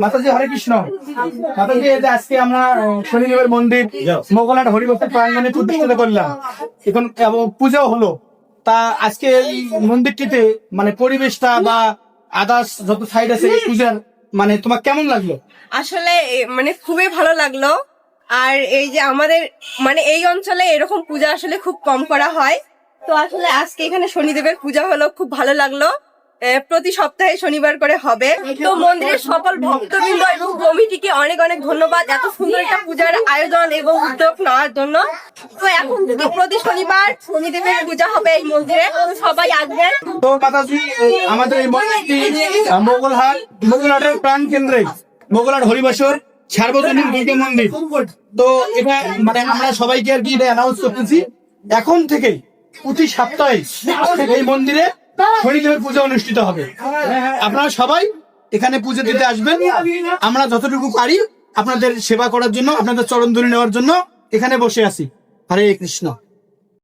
মাতাজি হরে কৃষ্ণ। মাতাজি এই যে আজকে আমরা শনিদেবের মন্দির মোগলহাট হরিভক্ত প্রাঙ্গণে প্রতিষ্ঠিত করলাম, এখন পূজাও হলো। তা আজকে এই মন্দিরটিতে মানে পরিবেশটা বা আদার্স যত সাইড আছে এই পূজার, মানে তোমার কেমন লাগলো? আসলে মানে খুবই ভালো লাগলো। আর এই যে আমাদের মানে এই অঞ্চলে এরকম পূজা আসলে খুব কম করা হয়। তো আসলে আজকে এখানে শনিদেবের পূজা হলো, খুব ভালো লাগলো। প্রতি সপ্তাহে শনিবার করে হবে। তো মন্দিরের সকল ভক্তবৃন্দ এবং কমিটিকে অনেক অনেক ধন্যবাদ এত সুন্দর একটা পূজার আয়োজন এবং উদ্যোগ নেওয়ার জন্য। তো এখন থেকে প্রতি শনিবার শনিদেবের পূজা হবে এই মন্দিরে, সবাই আসবেন। তো মাতাজি আমাদের এই মন্দিরটি মোগলহাটের প্রাণ কেন্দ্রে মোগলহাট হরিবাসর সার্বজনীন দুর্গা মন্দির। তো এটা মানে আমরা সবাইকে আর কি এটা অ্যানাউন্স করতেছি, এখন থেকে প্রতি সপ্তাহে এই মন্দিরে শনিদেবের পূজা অনুষ্ঠিত হবে। আপনারা সবাই এখানে পুজো দিতে আসবেন। আমরা যতটুকু পারি আপনাদের সেবা করার জন্য, আপনাদের চরণ ধরে নেওয়ার জন্য এখানে বসে আছি। হরে কৃষ্ণ।